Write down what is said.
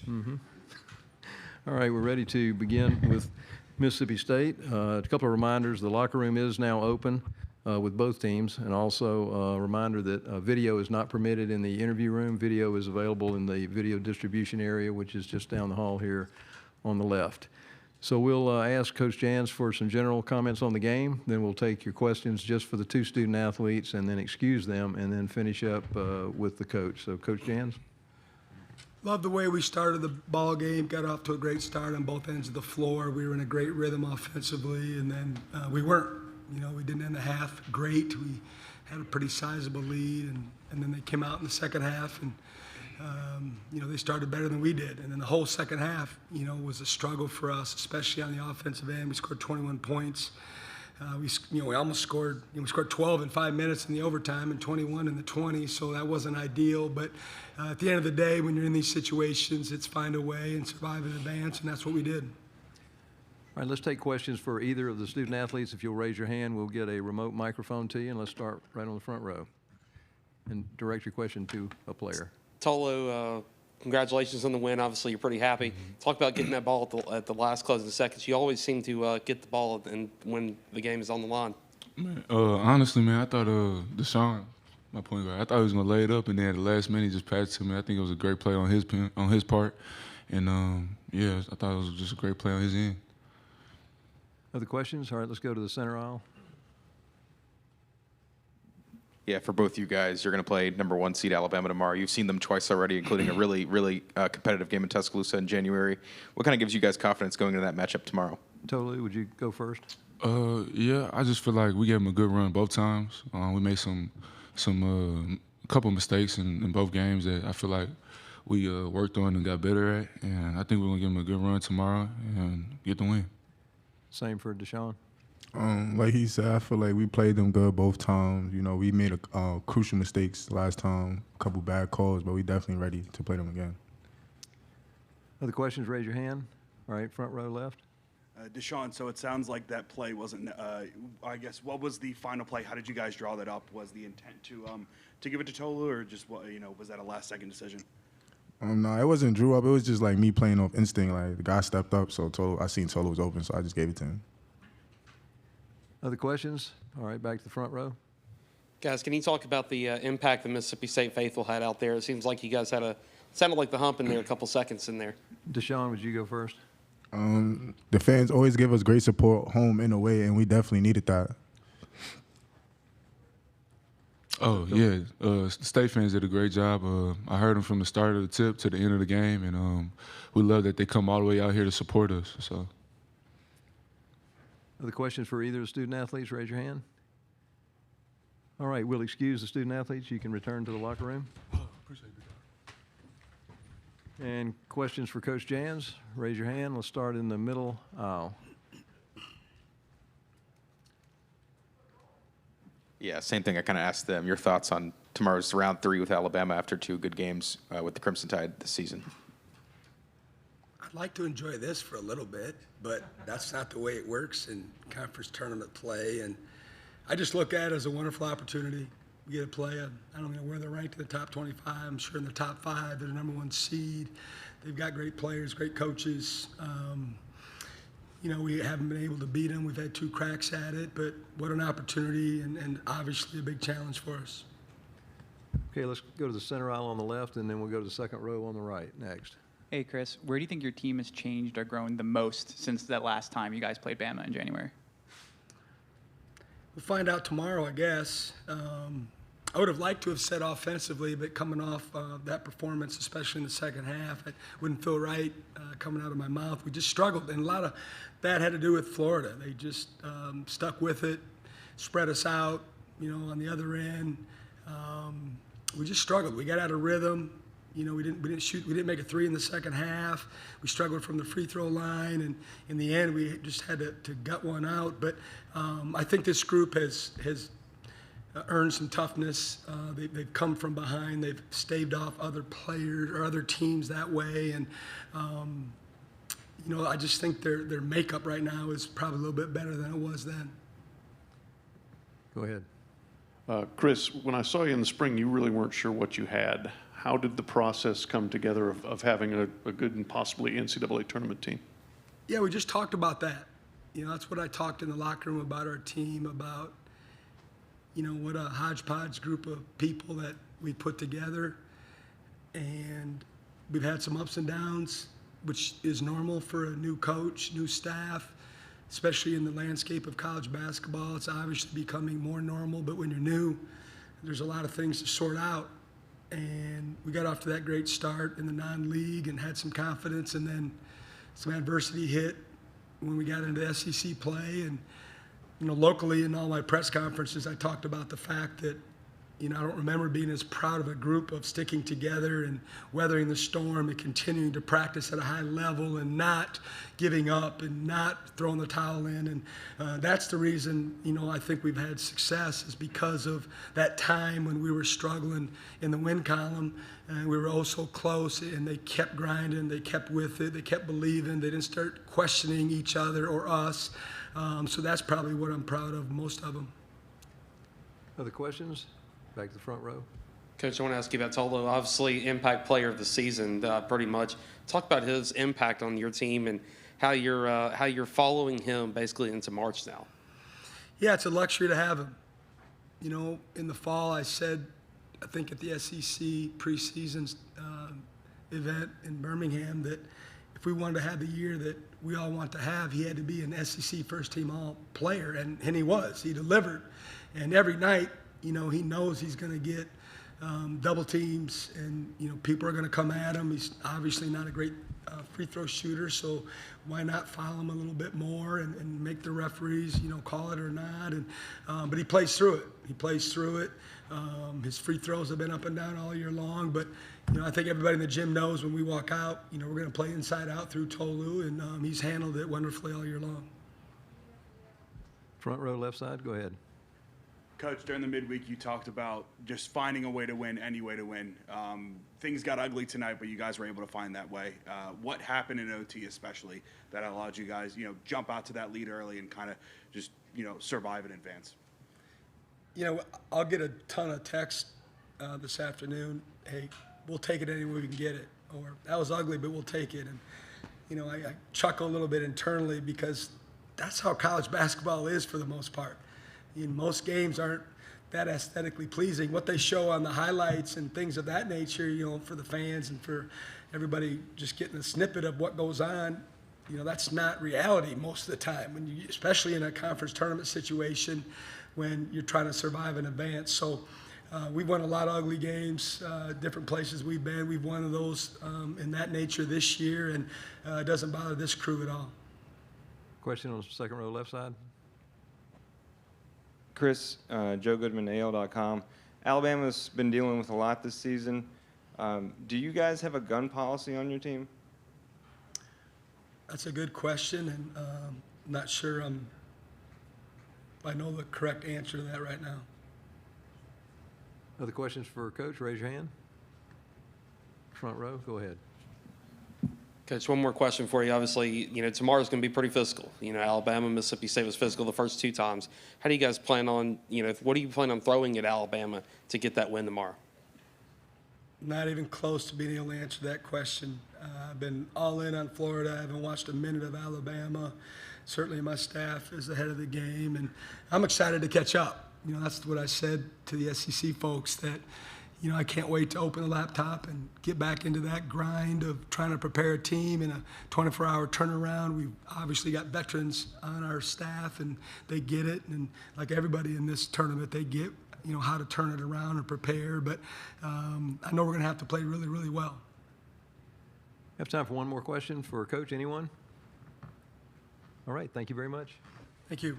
All right, we're ready to begin with Mississippi State. A couple of reminders, the locker room is now open with both teams, and also a reminder that video is not permitted in the interview room. Video is available in the video distribution area, which is just down the hall here on the left. So we'll ask Coach Jans for some general comments on the game, then we'll take your questions just for the two student athletes and then excuse them, and then finish up with the coach. So Coach Jans. Love the way we started the ball game, got off to a great start on both ends of the floor. We were in a great rhythm offensively, and then we weren't. You know, we didn't end the half great. We had a pretty sizable lead, and then they came out in the second half, and you know, they started better than we did. And then the whole second half, you know, was a struggle for us, especially on the offensive end. We scored 21 points. We almost scored. We scored 12 in 5 minutes in the overtime and 21 in the 20. So that wasn't ideal. But at the end of the day, when you're in these situations, it's find a way and survive in advance, and that's what we did. All right, let's take questions for either of the student athletes. If you'll raise your hand, we'll get a remote microphone to you, and let's start right on the front row. And direct your question to a player. Tolu, congratulations on the win. Obviously, you're pretty happy. Talk about getting that ball at the last closing seconds. You always seem to get the ball and when the game is on the line. Man, honestly, man, I thought Deshaun, my point guard, I thought he was gonna lay it up, and then at the last minute he just passed it to me. I think it was a great play on his part, and yeah, I thought it was just a great play on his end. Other questions? All right, let's go to the center aisle. Yeah, for both you guys, you're going to play number 1 seed Alabama tomorrow. You've seen them twice already, including a really, really competitive game in Tuscaloosa in January. What kind of gives you guys confidence going into that matchup tomorrow? Totally. Would you go first? Yeah, I just feel like we gave them a good run both times. We made a couple mistakes in both games that I feel like we worked on and got better at, and I think we're gonna give them a good run tomorrow and get the win. Same for Deshaun. Like he said, I feel like we played them good both times. You know, we made crucial mistakes last time, a couple bad calls, but we definitely ready to play them again. Other questions? Raise your hand. All right, front row left. Deshaun, so it sounds like that play wasn't, I guess, what was the final play? How did you guys draw that up? Was the intent to give it to Tolu, or just, was that a last-second decision? No, it wasn't drew up. It was just like me playing off instinct. Like the guy stepped up, so I seen Tolu was open, so I just gave it to him. Other questions? All right, back to the front row. Guys, can you talk about the impact the Mississippi State faithful had out there? It seems like you guys sounded like the hump in there a couple seconds in there. Deshaun, would you go first? The fans always give us great support home and away, and we definitely needed that. Oh, yeah. State fans did a great job. I heard them from the start of the tip to the end of the game, and we love that they come all the way out here to support us. So. Other questions for either of the student athletes? Raise your hand. All right, we'll excuse the student athletes. You can return to the locker room. And questions for Coach Jans? Raise your hand. Let's start in the middle aisle. Yeah, same thing. I kind of asked them your thoughts on tomorrow's round 3 with Alabama after 2 good games with the Crimson Tide this season. I'd like to enjoy this for a little bit, but that's not the way it works in conference tournament play. And I just look at it as a wonderful opportunity. We get to play. I don't know where they're ranked in the top 25. I'm sure in the top 5, they're the number 1 seed. They've got great players, great coaches. You know, we haven't been able to beat them. We've had 2 cracks at it, but what an opportunity and obviously a big challenge for us. Okay, let's go to the center aisle on the left, and then we'll go to the second row on the right next. Hey, Chris, where do you think your team has changed or grown the most since that last time you guys played Bama in January? We'll find out tomorrow, I guess. I would have liked to have said offensively, but coming off that performance, especially in the second half, it wouldn't feel right coming out of my mouth. We just struggled, and a lot of that had to do with Florida. They just stuck with it, spread us out, you know, on the other end. We just struggled. We got out of rhythm. You know, we didn't shoot. We didn't make a 3 in the second half. We struggled from the free throw line, and in the end, we just had to gut one out. But I think this group has earned some toughness. They've come from behind. They've staved off other players or other teams that way, and you know, I just think their makeup right now is probably a little bit better than it was then. Go ahead. Chris, when I saw you in the spring, you really weren't sure what you had. how did the process come together of having a good and possibly NCAA tournament team? Yeah, we just talked about that. You know, that's what I talked in the locker room about our team, about, you know, what a hodgepodge group of people that we put together. And we've had some ups and downs, which is normal for a new coach, new staff, especially in the landscape of college basketball. It's obviously becoming more normal, but when you're new, there's a lot of things to sort out. And we got off to that great start in the non-league and had some confidence, and then some adversity hit when we got into SEC play. And, you know, locally in all my press conferences, I talked about the fact that, you know, I don't remember being as proud of a group of sticking together and weathering the storm and continuing to practice at a high level and not giving up and not throwing the towel in. And that's the reason, you know, I think we've had success, is because of that time when we were struggling in the win column and we were oh so close, and they kept grinding, they kept with it, they kept believing, they didn't start questioning each other or us. So that's probably what I'm proud of, most of them. Other questions? Back to the front row. Coach, I want to ask you about Tolo. Obviously, impact player of the season, pretty much. Talk about his impact on your team and how you're following him basically into March now. Yeah, it's a luxury to have him. You know, in the fall, I said, I think at the SEC preseason event in Birmingham, that if we wanted to have the year that we all want to have, he had to be an SEC first-team all-player, and he was. He delivered. And every night, you know, he knows he's going to get double teams, and, you know, people are going to come at him. He's obviously not a great free throw shooter, so why not foul him a little bit more and make the referees, you know, call it or not. And but he plays through it. He plays through it. His free throws have been up and down all year long, but, you know, I think everybody in the gym knows when we walk out, you know, we're going to play inside out through Tolu, and he's handled it wonderfully all year long. Front row, left side, go ahead. Coach, during the midweek, you talked about just finding a way to win, any way to win. Things got ugly tonight, but you guys were able to find that way. What happened in OT especially that allowed you guys, you know, jump out to that lead early and kind of just, you know, survive in advance? You know, I'll get a ton of texts this afternoon. Hey, we'll take it any way we can get it. Or, that was ugly, but we'll take it. And, you know, I chuckle a little bit internally, because that's how college basketball is for the most part. Most games aren't that aesthetically pleasing. What they show on the highlights and things of that nature, you know, for the fans and for everybody just getting a snippet of what goes on, you know, that's not reality most of the time, when you, especially in a conference tournament situation when you're trying to survive and advance. So we've won a lot of ugly games, different places we've been. We've won those in that nature this year, and it doesn't bother this crew at all. Question on the second row, left side. Chris, Joe Goodman, AL.com. Alabama's been dealing with a lot this season. Do you guys have a gun policy on your team? That's a good question, and I'm not sure I know the correct answer to that right now. Other questions for Coach? Raise your hand. Front row, go ahead. Coach, one more question for you. Obviously, you know, tomorrow's going to be pretty physical. You know, Alabama, Mississippi State was physical the first two times. How do you guys plan on, you know, what do you plan on throwing at Alabama to get that win tomorrow? Not even close to being able to answer that question. I've been all in on Florida. I haven't watched a minute of Alabama. Certainly my staff is ahead of the game, and I'm excited to catch up. You know, that's what I said to the SEC folks, that, you know, I can't wait to open the laptop and get back into that grind of trying to prepare a team in a 24-hour turnaround. We've obviously got veterans on our staff, and they get it. And like everybody in this tournament, they get, you know, how to turn it around and prepare. But I know we're going to have to play really, really well. Have time for one more question for Coach. Anyone? All right. Thank you very much. Thank you.